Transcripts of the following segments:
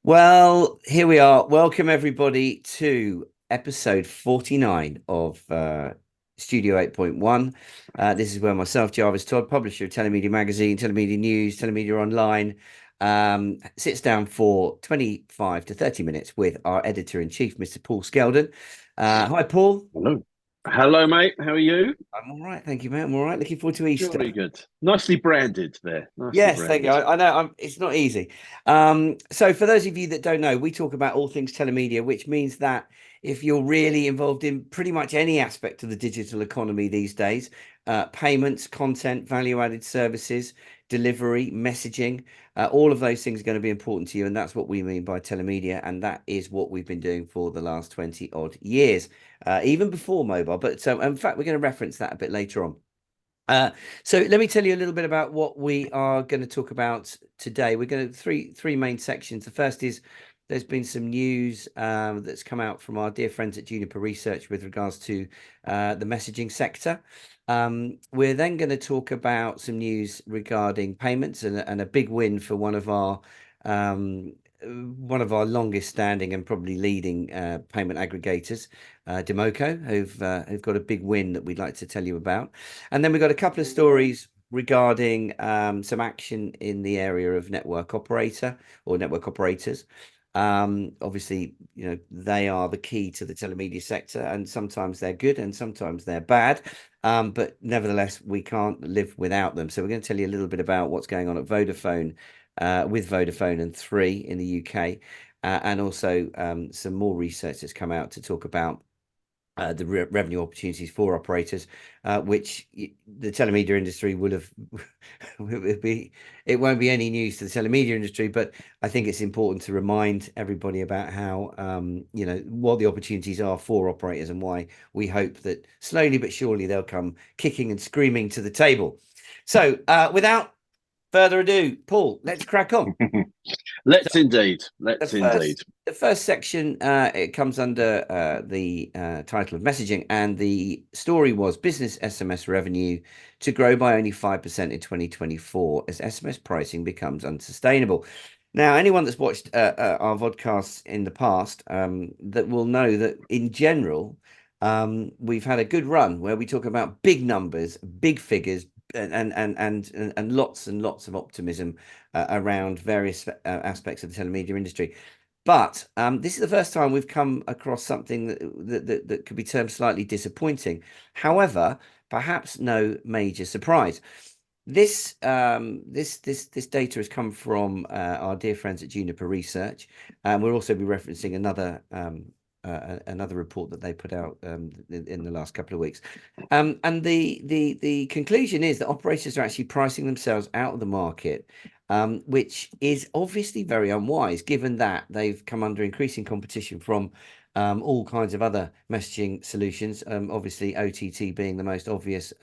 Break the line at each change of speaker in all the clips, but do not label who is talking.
Well, here we are. Welcome everybody to episode 49 of Studio 8.1. This is where myself, Jarvis Todd, publisher of Telemedia Magazine, Telemedia News, Telemedia Online, sits down for 25 to 30 minutes with our editor-in-chief, Mr. Paul Skeldon. Hi, Paul.
Hello. Hello, mate. How are you?
I'm all right, thank you, mate. I'm all right. Looking forward to Easter.
Jolly good. Nicely branded there. Nicely
Yes, thank you.
branded.
I know it's not easy. So for those of you that don't know, we talk about all things telemedia, which means that if you're really involved in pretty much any aspect of the digital economy these days, payments, content, value-added services, delivery, messaging, all of those things are going to be important to you, and that's what we mean by telemedia, and that is what we've been doing for the last 20 odd years, even before mobile. But in fact, we're going to reference that a bit later on. So let me tell you a little bit about what we are going to talk about today. We're going to three main sections. The first is there's been some news that's come out from our dear friends at Juniper Research with regards to the messaging sector. We're then going to talk about some news regarding payments and a big win for one of our longest standing and probably leading payment aggregators, DIMOCO, who've got a big win that we'd like to tell you about. And then we've got a couple of stories regarding some action in the area of network operator or network operators. Obviously, they are the key to the telemedia sector, and sometimes they're good and sometimes they're bad. But nevertheless, we can't live without them. So we're going to tell you a little bit about what's going on at Vodafone, with Vodafone and Three in the UK, and also some more research that's come out to talk about the revenue opportunities for operators, which the telemedia industry would have. It won't be any news to the telemedia industry, but I think it's important to remind everybody about how what the opportunities are for operators and why we hope that slowly but surely they'll come kicking and screaming to the table. So without further ado, Paul, let's crack on.
Let's indeed. Let's indeed.
The first section, it comes under the title of messaging, and the story was business SMS revenue to grow by only 5% in 2024 as SMS pricing becomes unsustainable. Now, anyone that's watched our vodcasts in the past that will know that in general, we've had a good run where we talk about big numbers, big figures, and lots and lots of optimism around various aspects of the telemedia industry. But this is the first time we've come across something that could be termed slightly disappointing. However, perhaps no major surprise. This data has come from our dear friends at Juniper Research, and we'll also be referencing another report that they put out in the last couple of weeks. And the conclusion is that operators are actually pricing themselves out of the market, which is obviously very unwise, given that they've come under increasing competition from all kinds of other messaging solutions. Obviously, OTT being the most obvious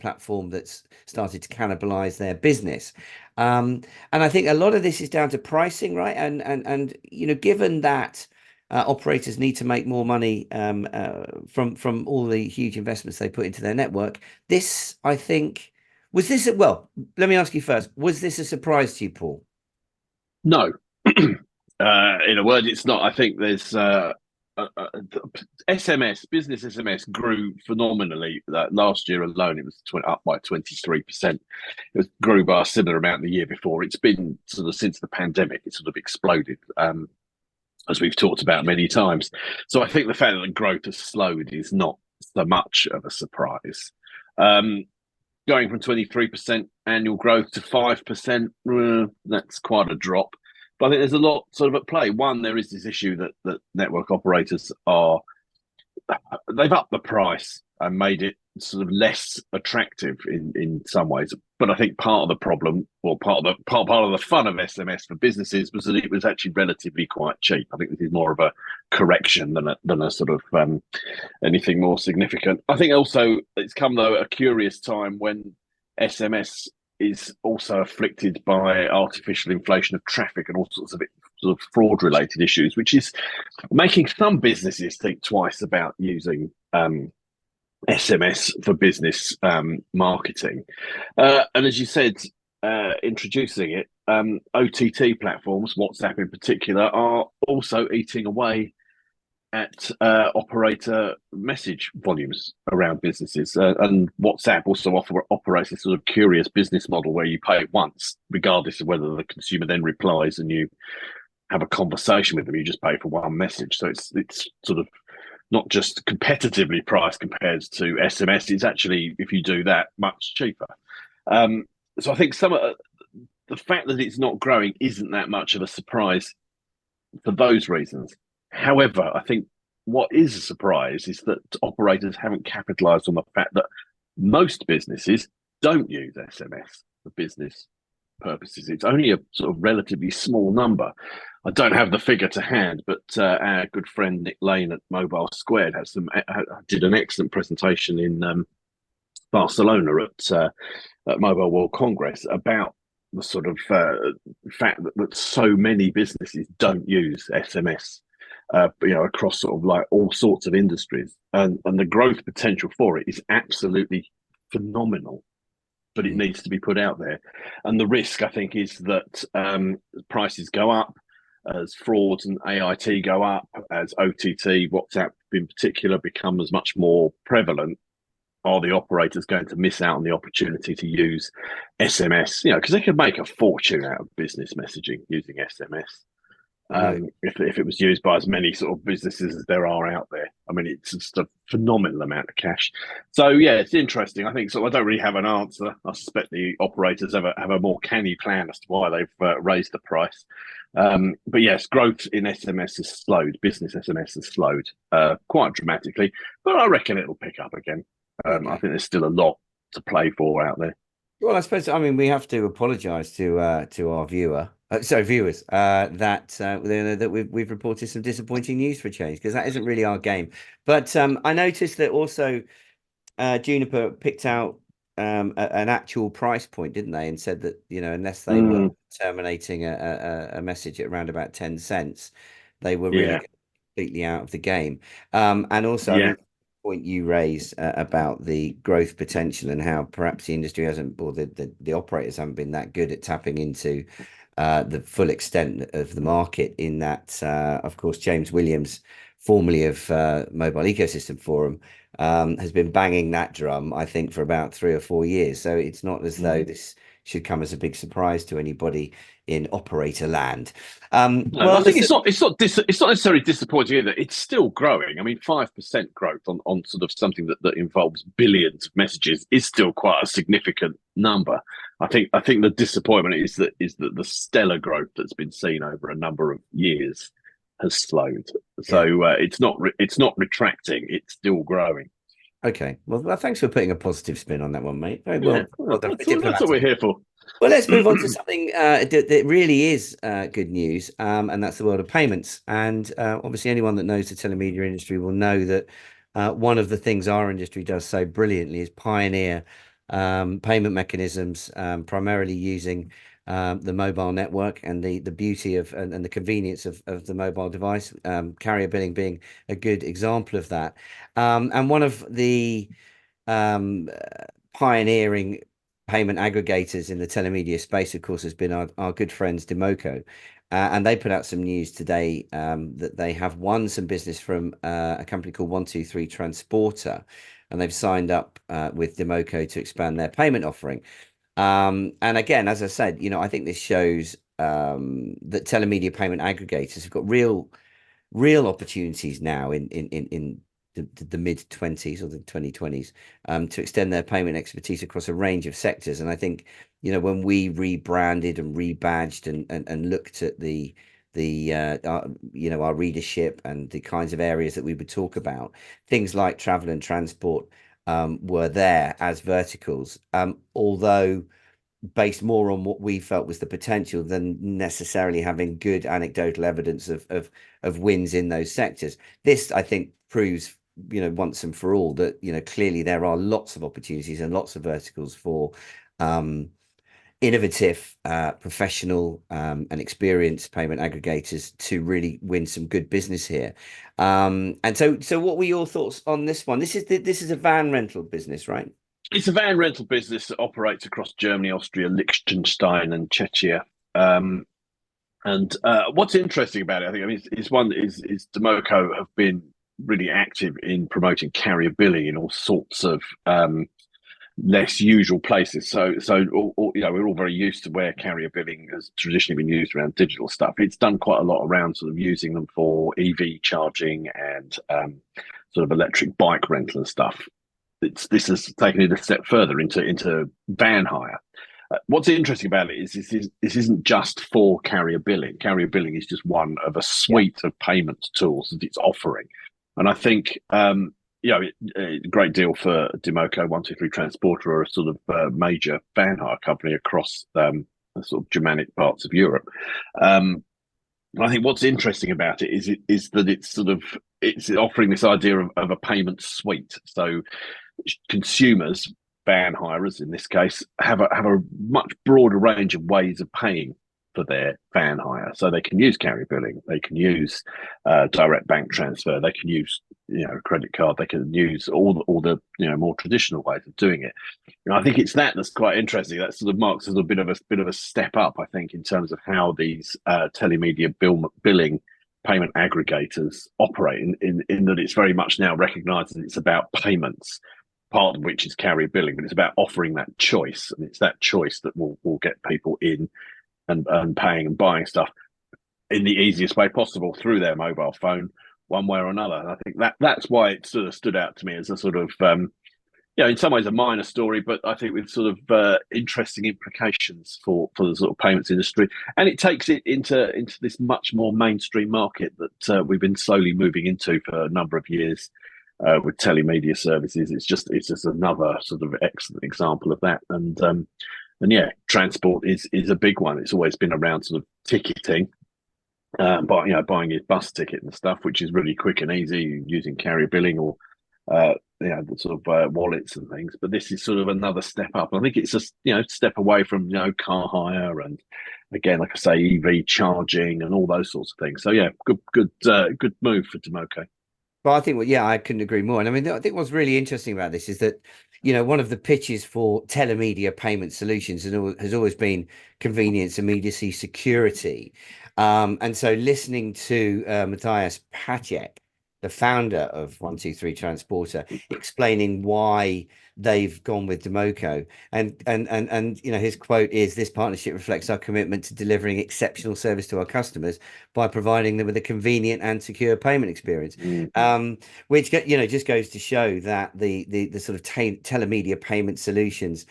platform that's started to cannibalize their business. And I think a lot of this is down to pricing, right? And given that operators need to make more money from all the huge investments they put into their network. This, I think, well, let me ask you first, was this a surprise to you, Paul?
No. In a word, it's not. I think there's SMS, business SMS grew phenomenally. Last year alone, it was up by 23%. It grew by a similar amount the year before. It's been sort of since the pandemic, it sort of exploded. As we've talked about many times. So I think the fact that the growth has slowed is not so much of a surprise. Going from 23% annual growth to 5%, that's quite a drop. But I think there's a lot sort of at play. One, there is this issue that network operators they've upped the price and made it sort of less attractive in some ways. But I think part of the problem, or part of the fun of SMS for businesses, was that it was actually relatively quite cheap. I think this is more of a correction than a sort of anything more significant. I think also it's come though at a curious time when SMS is also afflicted by artificial inflation of traffic and all sorts of sort of fraud related issues, which is making some businesses think twice about using SMS for business marketing. And as you said, introducing it. OTT platforms, WhatsApp in particular, are also eating away at operator message volumes around businesses. And WhatsApp also operates this sort of curious business model where you pay once, regardless of whether the consumer then replies and you have a conversation with them. You just pay for one message. So it's sort of not just competitively priced compared to SMS. It's actually, if you do that, much cheaper. So I think the fact that it's not growing isn't that much of a surprise for those reasons. However, I think what is a surprise is that operators haven't capitalized on the fact that most businesses don't use SMS for business purposes. It's only a sort of relatively small number. I don't have the figure to hand, but our good friend Nick Lane at Mobile Squared did an excellent presentation in Barcelona at Mobile World Congress about the sort of fact that so many businesses don't use SMS, across sort of like all sorts of industries, and the growth potential for it is absolutely phenomenal. But it needs to be put out there, and the risk, I think, is that prices go up as frauds and AIT go up, as OTT, WhatsApp in particular, becomes much more prevalent. Are the operators going to miss out on the opportunity to use SMS? Because they could make a fortune out of business messaging using SMS. If it was used by as many sort of businesses as there are out there. I mean, it's just a phenomenal amount of cash. So yeah, it's interesting. I think so. I don't really have an answer. I suspect the operators have a more canny plan as to why they've raised the price. But yes, growth in SMS has slowed. Business SMS has slowed quite dramatically, but I reckon it'll pick up again. I think there's still a lot to play for out there.
Well, I suppose, I mean, we have to apologise to our viewers, that we've reported some disappointing news for a change, because that isn't really our game. But I noticed that also Juniper picked out an actual price point, didn't they? And said that, unless they were terminating a message at around about 10 cents, they were really completely out of the game. And also, I mean, point you raise about the growth potential and how perhaps the industry hasn't, or the operators haven't been that good at tapping into the full extent of the market, in that, of course, James Williams, formerly of Mobile Ecosystem Forum, has been banging that drum, I think, for about 3 or 4 years. So it's not as though this should come as a big surprise to anybody in operator land.
Well, I think it's not necessarily disappointing either. It's still growing. I mean, 5% growth on sort of something that involves billions of messages is still quite a significant number. I think the disappointment is that the stellar growth that's been seen over a number of years has slowed. So it's not retracting. It's still growing.
Okay. Well, thanks for putting a positive spin on that one, mate. Very
well done. That's what we're here for.
Well, let's move on to something that really is good news, and that's the world of payments. And obviously, anyone that knows the telemedia industry will know that one of the things our industry does so brilliantly is pioneer payment mechanisms, primarily using the mobile network and the beauty of and the convenience of the mobile device, carrier billing being a good example of that. And one of the pioneering payment aggregators in the telemedia space, of course, has been our good friends DIMOCO. And they put out some news today that they have won some business from a company called 123 Transporter, and they've signed up with DIMOCO to expand their payment offering. And again, as I said, I think this shows that telemedia payment aggregators have got real opportunities now in the mid-20s or the 2020s to extend their payment expertise across a range of sectors. And I think, when we rebranded and rebadged and looked at our readership and the kinds of areas that we would talk about, things like travel and transport were there as verticals, although based more on what we felt was the potential than necessarily having good anecdotal evidence of wins in those sectors. This, I think, proves, once and for all that, clearly there are lots of opportunities and lots of verticals for innovative, professional, and experienced payment aggregators to really win some good business here. And so what were your thoughts on this one? This is a van rental business, right?
It's a van rental business that operates across Germany, Austria, Liechtenstein, and Czechia. Um, and what's interesting about it, I think, I mean, is one is DIMOCO have been really active in promoting carrier billing in all sorts of less usual places. So you know, we're all very used to where carrier billing has traditionally been used around digital stuff. It's done quite a lot around sort of using them for EV charging and sort of electric bike rental and stuff. This has taken it a step further into van hire. What's interesting about it is this isn't just for carrier billing. Carrier billing is just one of a
Yeah.
suite of payment tools that it's offering, and I think you know, a great deal for DIMOCO. 123 Transporter are a sort of major van hire company across the sort of Germanic parts of Europe. And I think what's interesting about it is that it's offering this idea of a payment suite. So consumers, van hirers in this case, have a much broader range of ways of paying for their van hire. So they can use carrier billing, they can use direct bank transfer, they can use credit card, they can use all the more traditional ways of doing it. And I think it's that's quite interesting. That sort of marks as a bit of a step up, I think, in terms of how these telemedia billing payment aggregators operate. In that it's very much now recognised that it's about payments, part of which is carrier billing, but it's about offering that choice, and it's that choice that will get people in and paying and buying stuff in the easiest way possible through their mobile phone, one way or another. And I think that's why it sort of stood out to me as a sort of in some ways a minor story, but I think with sort of interesting implications for the sort of payments industry, and it takes it into this much more mainstream market that we've been slowly moving into for a number of years with telemedia services. It's just another sort of excellent example of that, and yeah, transport is a big one. It's always been around sort of ticketing. But buying your bus ticket and stuff, which is really quick and easy using carrier billing or the sort of wallets and things. But this is sort of another step up. I think it's just step away from car hire and again, like I say, EV charging and all those sorts of things. So yeah, good move for DIMOCO.
Well, I think, well, yeah, I couldn't agree more. And I mean, I think what's really interesting about this is that, one of the pitches for telemedia payment solutions has always been convenience, immediacy, security. And so listening to Matthias Pacek, the founder of 123 Transporter, explaining why they've gone with DIMOCO, and his quote is, "This partnership reflects our commitment to delivering exceptional service to our customers by providing them with a convenient and secure payment experience." Which just goes to show that the sort of telemedia payment solutions,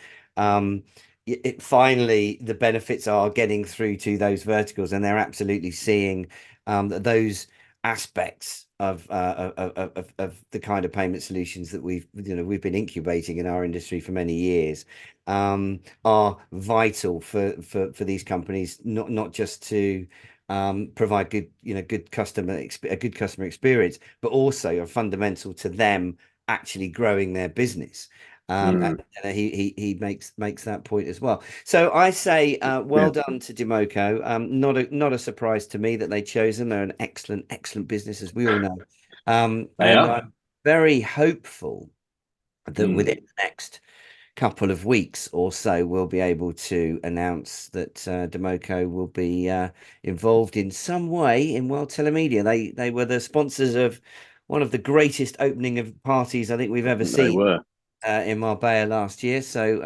finally the benefits are getting through to those verticals, and they're absolutely seeing that those aspects of the kind of payment solutions that we've been incubating in our industry for many years are vital for these companies, not just to provide good customer experience, but also are fundamental to them actually growing their business. And he makes that point as well. So I say, well done to DIMOCO. Not a surprise to me that they chose them. They're an excellent business, as we all know. And I'm very hopeful that within the next couple of weeks or so, we'll be able to announce that DIMOCO will be involved in some way in World Telemedia. They were the sponsors of one of the greatest opening of parties I think we've ever seen.
They were.
In Marbella last year. So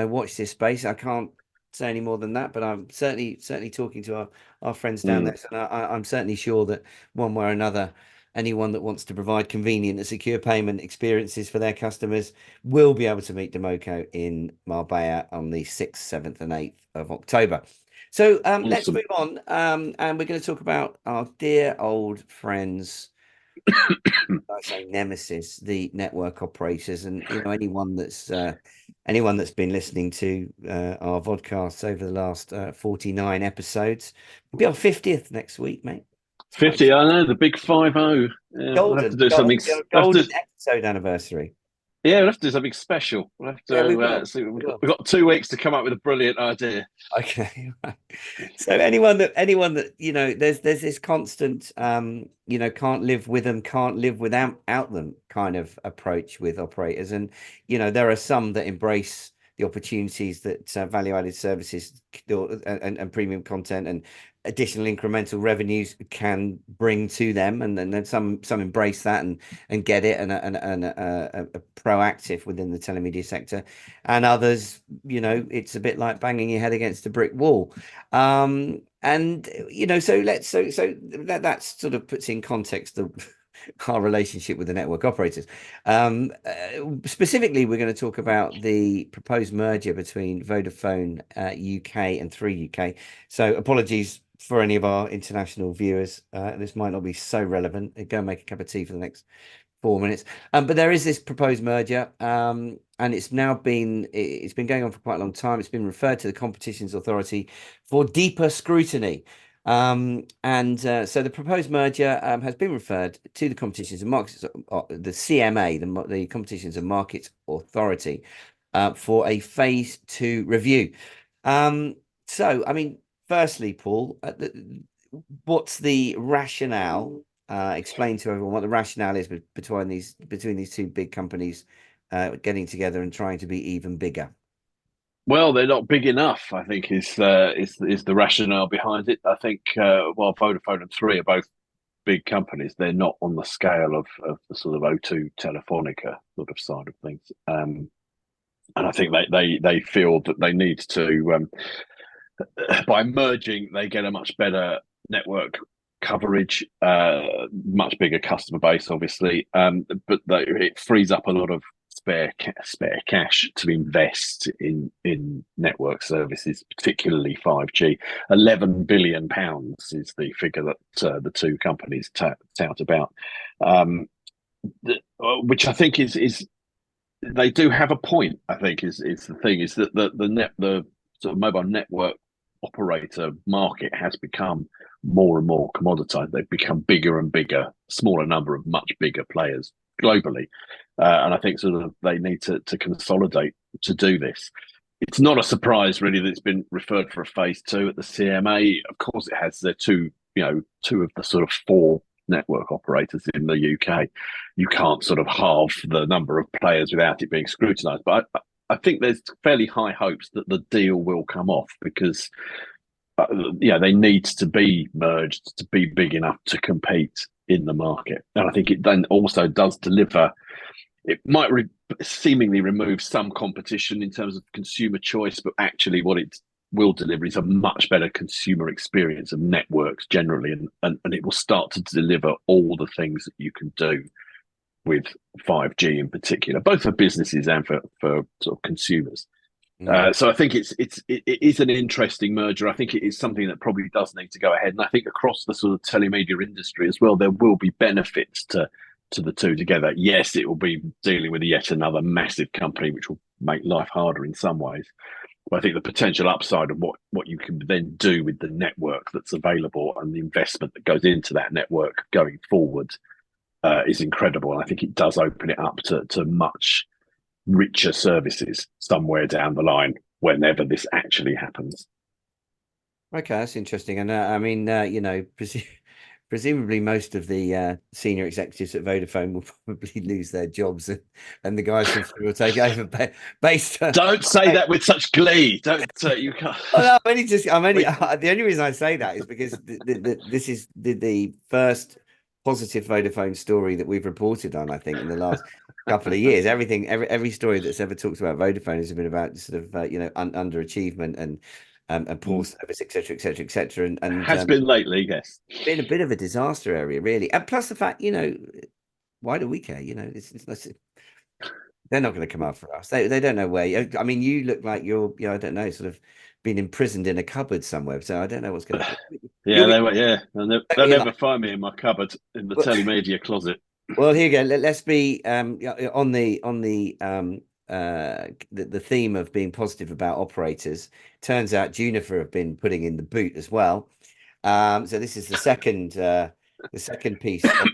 watch this space. I can't say any more than that, but I'm certainly talking to our friends down there. So I'm certainly sure that one way or another, anyone that wants to provide convenient and secure payment experiences for their customers will be able to meet DIMOCO in Marbella on the 6th, 7th, and 8th of October. So let's move on, and we're going to talk about our dear old friends. I say nemesis, the network operators, and anyone that's been listening to our vodcasts over the last 49 episodes. It'll be our 50th next week, mate.
50, I know, the big 50. Yeah, we'll have to do something.
Golden episode anniversary.
Yeah, we'll have to do something special. We'll have
Yeah, we
to
will.
see.
We will.
We've got 2 weeks to come up with a brilliant idea.
Okay. Right. So anyone that there's this constant can't live with them, can't live without them kind of approach with operators. And there are some that embrace the opportunities that value-added services and premium content and additional incremental revenues can bring to them, and then some embrace that and get it and are proactive within the telemedia sector, and others, it's a bit like banging your head against a brick wall. And so that sort of puts in context the our relationship with the network operators. Specifically, we're going to talk about the proposed merger between Vodafone UK and 3 UK. So apologies for any of our international viewers. This might not be so relevant. Go and make a cup of tea for the next 4 minutes. But there is this proposed merger, and it's been going on for quite a long time. It's been referred to the Competitions Authority for deeper scrutiny. So the proposed merger has been referred to the Competitions and Markets, the CMA, the Competitions and Markets Authority, for a phase 2 review. So, I mean, firstly, Paul, what's the rationale? Explain to everyone what the rationale is between these two big companies getting together and trying to be even bigger.
Well, they're not big enough, I think, is the rationale behind it. I think while Vodafone and Three are both big companies, they're not on the scale of the sort of O2 Telefonica sort of side of things. And I think they feel that they need to by merging, they get a much better network coverage, much bigger customer base, obviously, but it frees up a lot of spare cash to invest in network services, particularly 5G. £11 billion is the figure that the two companies tout about, which I think is they do have a point. I think is the thing is that the sort of mobile network operator market has become more and more commoditized. They've become bigger and bigger, smaller number of much bigger players globally, and I think sort of they need to consolidate to do this. It's not a surprise really that it's been referred for a phase 2 at the CMA. Of course, it has the two of the sort of 4 network operators in the UK. You can't sort of halve the number of players without it being scrutinised. But I think there's fairly high hopes that the deal will come off because they need to be merged to be big enough to compete in the market. And I think it then also does deliver. It might seemingly remove some competition in terms of consumer choice, but actually what it will deliver is a much better consumer experience of networks generally, and it will start to deliver all the things that you can do with 5G in particular, both for businesses and for sort of consumers. So I think it is an interesting merger. I think it is something that probably does need to go ahead, and I think across the sort of telemedia industry as well, there will be benefits to the two together. Yes, it will be dealing with yet another massive company, which will make life harder in some ways. But I think the potential upside of what you can then do with the network that's available and the investment that goes into that network going forward is incredible. And I think it does open it up to much richer services somewhere down the line whenever this actually happens.
Okay, that's interesting. And I mean, presumably most of the senior executives at Vodafone will probably lose their jobs, and the guys from Three will take over based on.
Don't say that with such glee. Don't you can't.
Oh, no, the only reason I say that is because this is the first positive Vodafone story that we've reported on, I think, in the last couple of years. Every story that's ever talked about Vodafone has been about sort of underachievement and poor service, etc., etc., etc. And
has been lately, yes,
been a bit of a disaster area, really. And plus the fact, why do we care? They're not going to come after us. They don't know where. I mean, you look like you're, I don't know, sort of been imprisoned in a cupboard somewhere. So I don't know what's going to happen.
Yeah, they were. Yeah, they'll never find me in my cupboard in the telemedia closet.
Well, here you go. Let's be on the theme of being positive about operators. Turns out Juniper have been putting in the boot as well. So this is the second piece of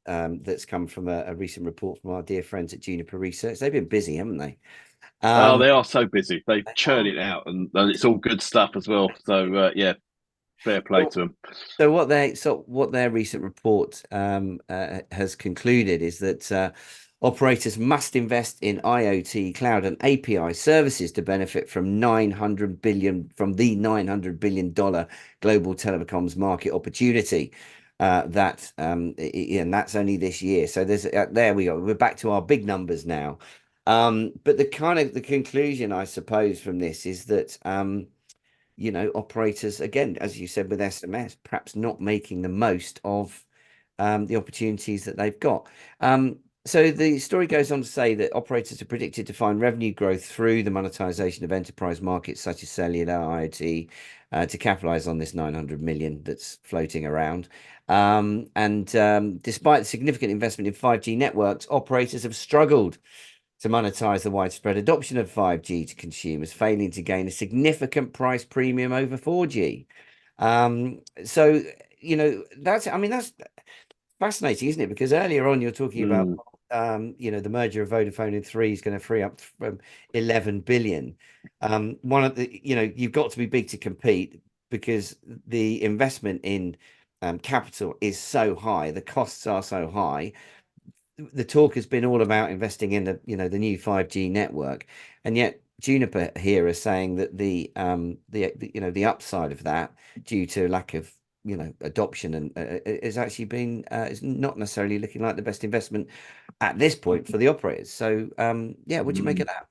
that's come from a recent report from our dear friends at Juniper Research. They've been busy, haven't they?
Oh,
Um,
they are so busy. They churn it out, and it's all good stuff as well. So yeah, fair play
so,
to them.
what their recent report has concluded is that operators must invest in IoT, cloud, and API services to benefit from the $900 billion global telecoms market opportunity. And that's only this year. So there we go. We're back to our big numbers now. But the conclusion, I suppose, from this is that operators, again, as you said with SMS, perhaps not making the most of the opportunities that they've got. So the story goes on to say that operators are predicted to find revenue growth through the monetization of enterprise markets such as cellular, IoT, to capitalize on this 900 million that's floating around. And despite significant investment in 5G networks, operators have struggled to monetize the widespread adoption of 5G to consumers, failing to gain a significant price premium over 4G. So, that's fascinating, isn't it? Because earlier on, you're talking about,
Mm,
the merger of Vodafone and Three is going to free up from 11 billion. One of the, you've got to be big to compete because the investment in capital is so high, the costs are so high. The talk has been all about investing in the new 5G network, and yet Juniper here is saying that the upside of that, due to lack of adoption, and is actually been is not necessarily looking like the best investment at this point for the operators. So yeah, what do you make
mm.
of that?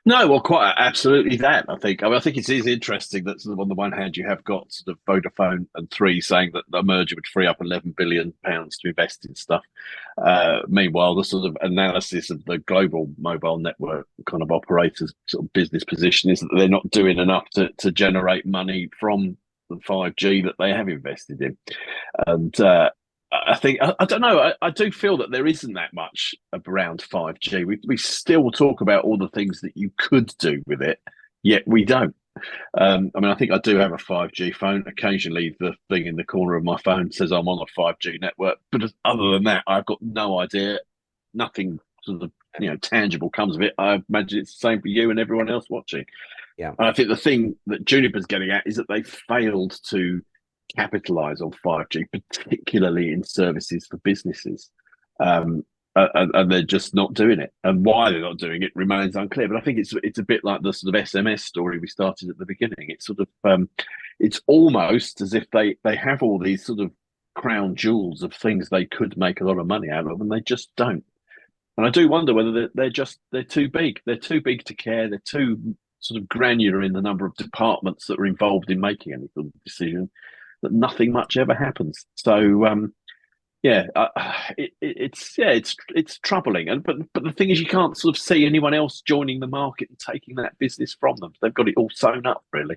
No, well, quite absolutely that. I think. I mean, I think it is interesting that sort of on the one hand you have got sort of Vodafone and Three saying that the merger would free up £11 billion to invest in stuff. Meanwhile, the sort of analysis of the global mobile network kind of operators' sort of business position is that they're not doing enough to generate money from the 5G that they have invested in. And I think I don't know. I do feel that there isn't that much around 5G. We still talk about all the things that you could do with it, yet we don't. I mean, I think I do have a 5G phone. Occasionally, the thing in the corner of my phone says I'm on a 5G network, but other than that, I've got no idea. Nothing sort of tangible comes of it. I imagine it's the same for you and everyone else watching.
Yeah.
And I think the thing that Juniper's getting at is that they failed to capitalize on 5G, particularly in services for businesses. Um, and they're just not doing it. And why they're not doing it remains unclear. But I think it's a bit like the sort of SMS story we started at the beginning. It's sort of it's almost as if they have all these sort of crown jewels of things they could make a lot of money out of, and they just don't. And I do wonder whether they're too big. They're too big to care. They're too sort of granular in the number of departments that are involved in making any sort of decision, that nothing much ever happens. So yeah, it's troubling. And but the thing is, you can't sort of see anyone else joining the market and taking that business from them. They've got it all sewn up, really.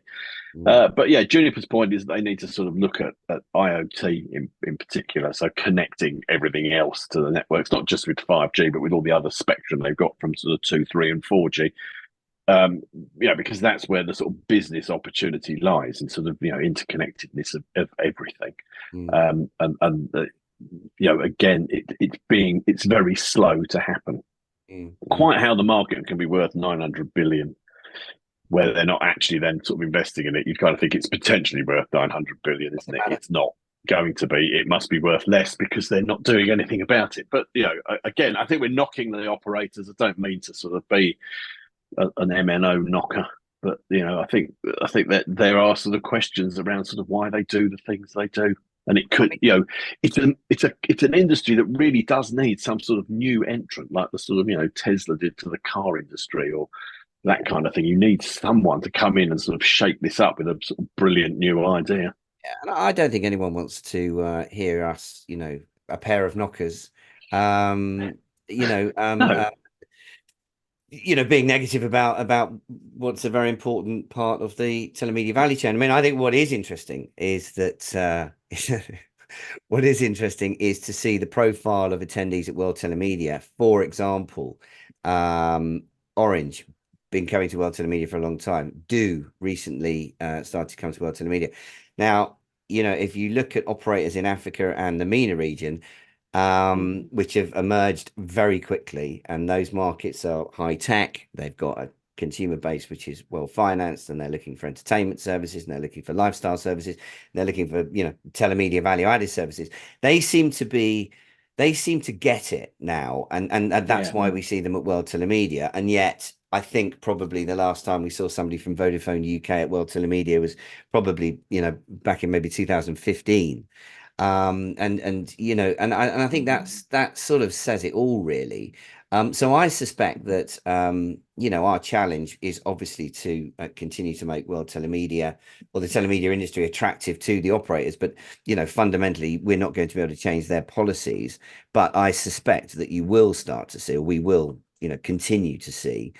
Mm.
But yeah, Juniper's point is they need to sort of look at IoT in particular, so connecting everything else to the networks, not just with 5G, but with all the other spectrum they've got from sort of 2, 3, and 4G. Because that's where the sort of business opportunity lies, and sort of interconnectedness of everything.
Mm.
Again, it's very slow to happen.
Mm. Mm.
Quite how the market can be worth 900 billion, where they're not actually then sort of investing in it, you kind of think it's potentially worth 900 billion, isn't it? It's not going to be. It must be worth less because they're not doing anything about it. But again, I think we're knocking the operators. I don't mean to sort of be an MNO knocker, but I think that there are sort of questions around sort of why they do the things they do, and it could, it's an industry that really does need some sort of new entrant, like the sort of Tesla did to the car industry, or that kind of thing. You need someone to come in and sort of shake this up with a sort of brilliant new idea.
Yeah, and I don't think anyone wants to hear us, a pair of knockers, um, you know, um,
No,
uh, being negative about what's a very important part of the telemedia value chain. I mean, I think what is interesting is that what is interesting is to see the profile of attendees at World Telemedia. For example, Orange, been coming to World Telemedia for a long time, do recently started to come to World Telemedia. Now, if you look at operators in Africa and the MENA region, which have emerged very quickly. And those markets are high tech. They've got a consumer base which is well financed, and they're looking for entertainment services, and they're looking for lifestyle services, and they're looking for, telemedia value added services. They seem to be they seem to get it now, and that's
Yeah.
why we see them at World Telemedia. And yet I think probably the last time we saw somebody from Vodafone UK at World Telemedia was probably, back in maybe 2015. And I think that sort of says it all, really. So I suspect that, our challenge is obviously to continue to make World Telemedia, or the telemedia industry, attractive to the operators. But, fundamentally, we're not going to be able to change their policies. But I suspect that you will start to see, or we will, continue to see,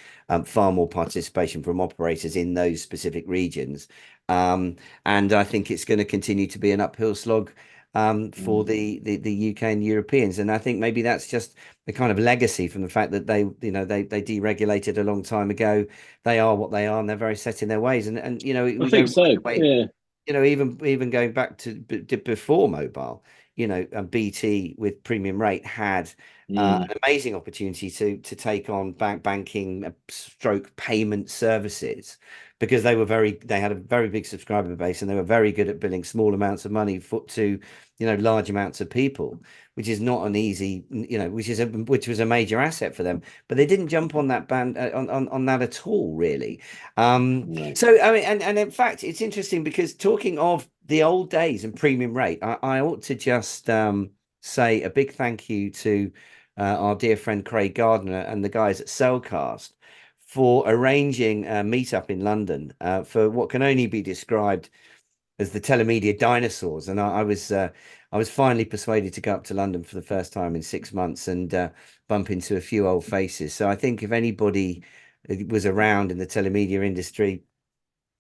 far more participation from operators in those specific regions. And I think it's going to continue to be an uphill slog, for the UK and Europeans. And I think maybe that's just the kind of legacy from the fact that they deregulated a long time ago. They are what they are, and they're very set in their ways. And
I
we go
think so.
right away,
Yeah.
even going back to before mobile, BT with premium rate had an amazing opportunity to take on banking, stroke payment services, because they had a very big subscriber base, and they were very good at billing small amounts of money to large amounts of people, which is not an easy, which was a major asset for them. But they didn't jump on that band, on that at all, really.
No.
So I mean, and in fact, it's interesting, because talking of the old days and premium rate, I ought to just say a big thank you to our dear friend Craig Gardner and the guys at Cellcast for arranging a meetup in London for what can only be described as the telemedia dinosaurs. And I was finally persuaded to go up to London for the first time in 6 months, and bump into a few old faces. So I think if anybody was around in the telemedia industry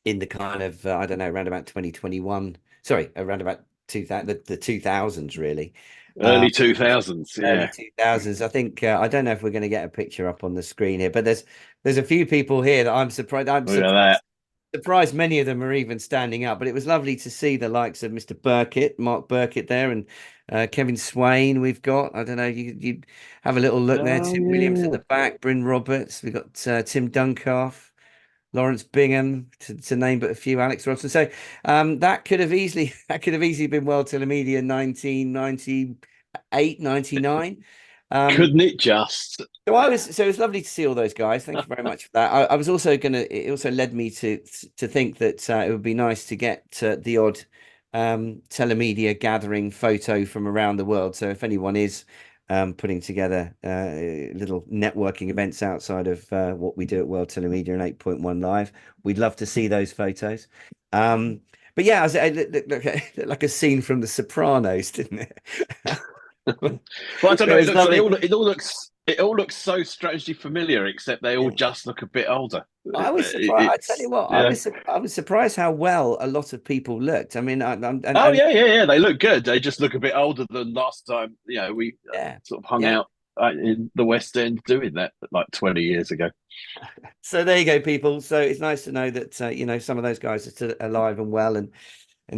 in the kind of, I don't know, around about 2021, sorry, around about 2000, the 2000s, really.
Early 2000s.
Early
Yeah.
2000s. I think, I don't know if we're going to get a picture up on the screen here, but there's a few people here that I'm surprised.
Look at that.
Surprised many of them are even standing up. But it was lovely to see the likes of Mr. Burkett, Mark Burkett there, and Kevin Swain. We've got, I don't know, you have a little look there.
Oh,
Tim Williams at
yeah.
the back, Bryn Roberts. We've got Tim Duncalf, Lawrence Bingham, to name but a few, Alex Robson. So that could have easily been World Telemedia 1998, 99.
Couldn't it just?
So it was lovely to see all those guys. Thank you very much for that. I was also it also led me to think that it would be nice to get the odd telemedia gathering photo from around the world. So if anyone is putting together little networking events outside of what we do at World Telemedia and 8.1 Live, we'd love to see those photos. But yeah, it looked like a scene from The Sopranos, didn't it?
Well, I don't know.
It was lovely.
It all looks so strangely familiar, except they all just look a bit older.
I was surprised. I tell you what,
Yeah.
I was surprised how well a lot of people looked. I mean,
Oh yeah. They look good. They just look a bit older than last time. We
yeah,
sort of hung
yeah.
out in the West End doing that like 20 years ago.
So there you go, people. So it's nice to know that some of those guys are still alive and well, and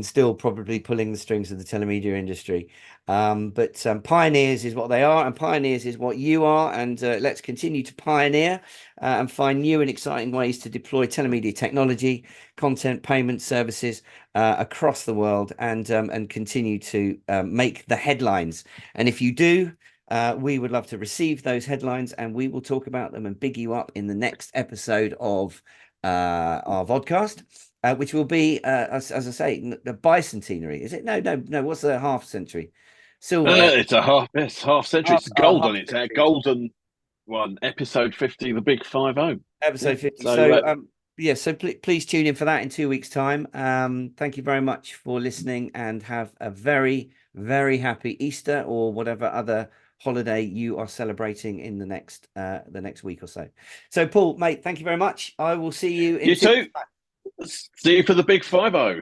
still probably pulling the strings of the telemedia industry. But pioneers is what they are, and pioneers is what you are. And let's continue to pioneer and find new and exciting ways to deploy telemedia technology, content, payment services across the world, and continue to make the headlines. And if you do, we would love to receive those headlines, and we will talk about them and big you up in the next episode of our vodcast. Which will be, as I say, the bicentenary. Is it? No. What's the half century? Silver.
It's half century.
Half,
It's golden.
half
It's our
century.
golden one, episode 50, the big 50. Yeah.
Episode 50.
So
So, yeah. So please tune in for that in 2 weeks' time. Thank you very much for listening, and have a very, very happy Easter, or whatever other holiday you are celebrating in the next week or so. So, Paul, mate, thank you very much. I will see you in
you
2 weeks'
too.
time.
See you for the big 50.